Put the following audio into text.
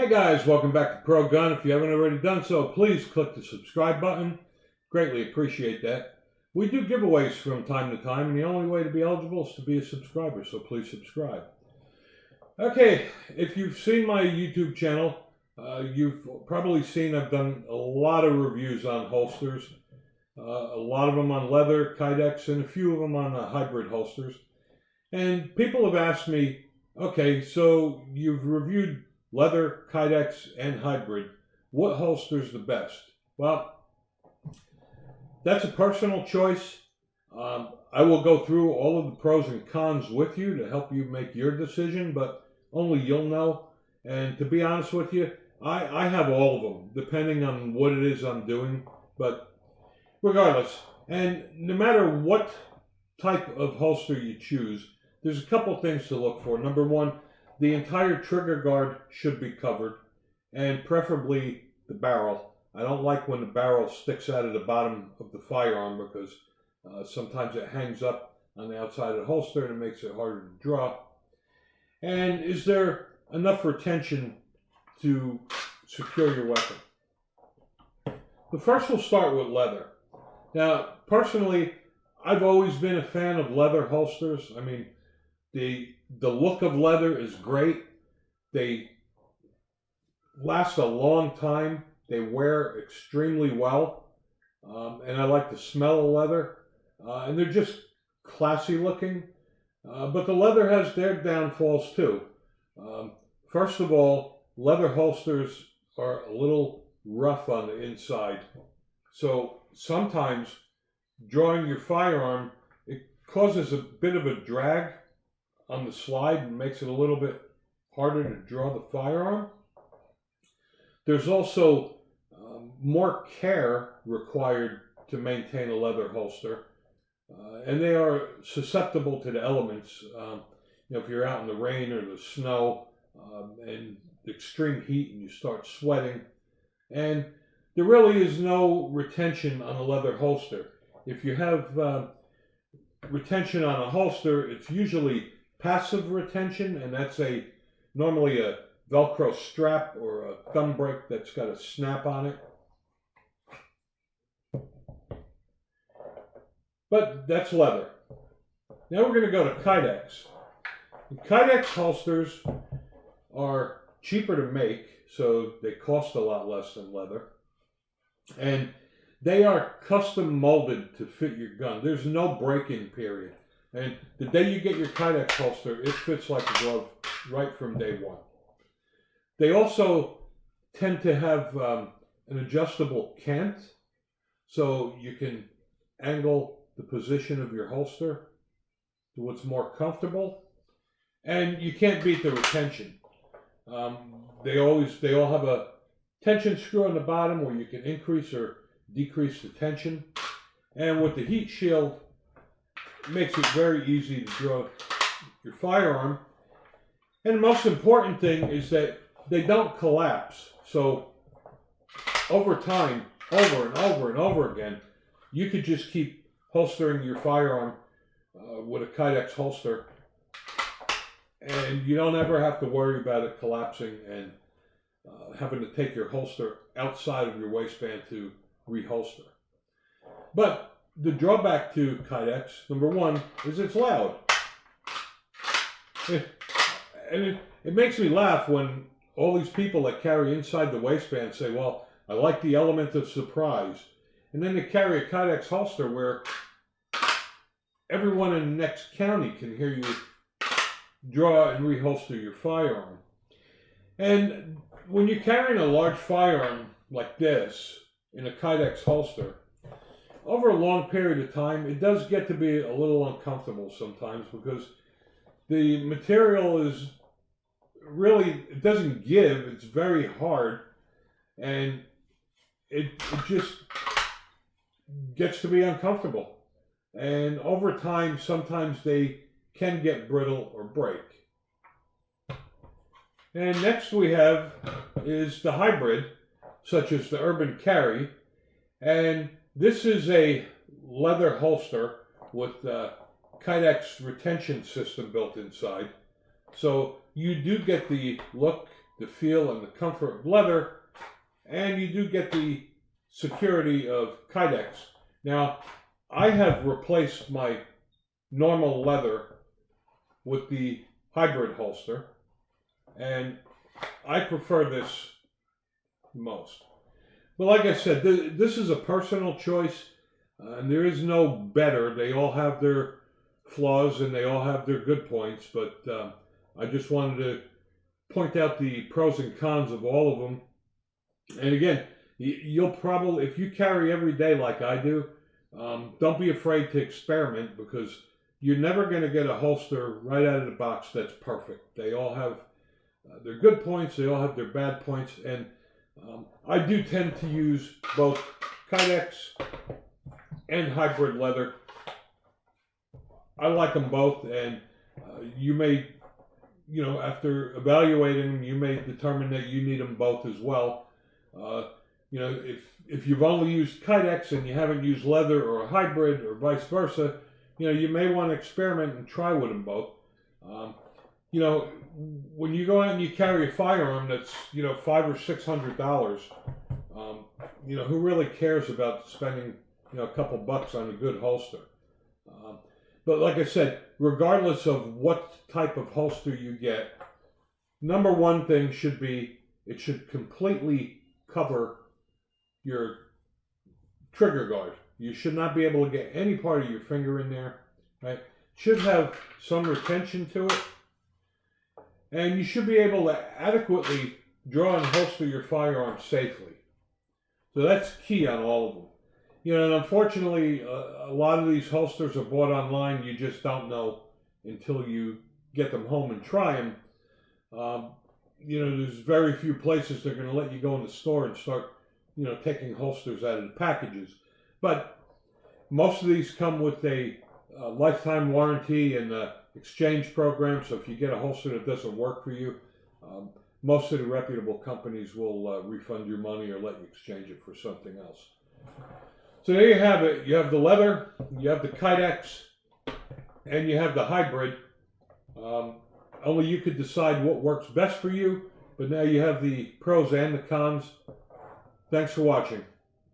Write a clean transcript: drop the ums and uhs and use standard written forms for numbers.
Hey guys, welcome back to Pro Gun. If you haven't already done so, please click the subscribe button. Greatly appreciate that. We do giveaways from time to time, and the only way to be eligible is to be a subscriber, so please subscribe. Okay, if you've seen my YouTube channel, you've probably seen I've done a lot of reviews on holsters. A lot of them on leather, Kydex, and a few of them on hybrid holsters. And people have asked me, okay, so you've reviewed leather, Kydex, and hybrid. What holster is the best? Well, that's a personal choice. I will go through all of the pros and cons with you to help you make your decision, but only you'll know. And to be honest with you, I have all of them, depending on what it is I'm doing. But regardless, and no matter what type of holster you choose, there's a couple things to look for. Number one, the entire trigger guard should be covered, and preferably the barrel. I don't like when the barrel sticks out of the bottom of the firearm because sometimes it hangs up on the outside of the holster and it makes it harder to draw. And is there enough retention to secure your weapon? But first we'll start with leather. Now, personally, I've always been a fan of leather holsters. I mean, the look of leather is great. They last a long time. They wear extremely well. And I like the smell of leather. And they're just classy looking. But the leather has their downfalls too. First of all, leather holsters are a little rough on the inside. So sometimes drawing your firearm, it causes a bit of a drag on the slide and makes it a little bit harder to draw the firearm. There's also more care required to maintain a leather holster, and they are susceptible to the elements. If you're out in the rain or the snow and extreme heat and you start sweating, and there really is no retention on a leather holster. If you have retention on a holster, it's usually passive retention, and that's normally a Velcro strap or a thumb brake that's got a snap on it. But that's leather. Now we're going to go to Kydex. Kydex holsters are cheaper to make, so they cost a lot less than leather. And they are custom molded to fit your gun. There's no break-in period. And the day you get your Kydex holster, it fits like a glove right from day one. They also tend to have an adjustable cant, so you can angle the position of your holster to what's more comfortable. And you can't beat the retention. They all have a tension screw on the bottom where you can increase or decrease the tension. And with the heat shield, it makes it very easy to draw your firearm. And the most important thing is that they don't collapse. So over time, over and over and over again, you could just keep holstering your firearm with a Kydex holster, and you don't ever have to worry about it collapsing and having to take your holster outside of your waistband to reholster. But the drawback to Kydex, number one, is it's loud. And it makes me laugh when all these people that carry inside the waistband say, well, I like the element of surprise. And then they carry a Kydex holster where everyone in the next county can hear you draw and reholster your firearm. And when you're carrying a large firearm like this in a Kydex holster, over a long period of time, it does get to be a little uncomfortable sometimes because the material is really, it doesn't give, it's very hard, and it just gets to be uncomfortable. And over time, sometimes they can get brittle or break. And next we have is the hybrid, such as the Urban Carry. And this is a leather holster with a Kydex retention system built inside. So you do get the look the feel and the comfort of leather, and you do get the security of Kydex. Now, I have replaced my normal leather with the hybrid holster, and I prefer this most. But like I said, this is a personal choice, and there is no better. They all have their flaws and they all have their good points, but I just wanted to point out the pros and cons of all of them. And again, you'll probably, if you carry every day like I do, don't be afraid to experiment, because you're never going to get a holster right out of the box that's perfect. They all have their good points, they all have their bad points, and I do tend to use both Kydex and hybrid leather. I like them both, and you may, after evaluating them, you may determine that you need them both as well. If you've only used Kydex and you haven't used leather or a hybrid or vice versa, you may want to experiment and try with them both. When you go out and you carry a firearm that's, $500 or $600, who really cares about spending, a couple bucks on a good holster? But like I said, regardless of what type of holster you get, number one thing should be, it should completely cover your trigger guard. You should not be able to get any part of your finger in there, right? It should have some retention to it. And you should be able to adequately draw and holster your firearm safely. So that's key on all of them. And unfortunately, a lot of these holsters are bought online. You just don't know until you get them home and try them. There's very few places that are going to let you go in the store and start, taking holsters out of the packages. But most of these come with a lifetime warranty and exchange program. So if you get a holster that doesn't work for you, most of the reputable companies will refund your money or let you exchange it for something else. So there you have it. You have the leather, you have the Kydex, and you have the hybrid. Only you could decide what works best for you, but now you have the pros and the cons. Thanks for watching.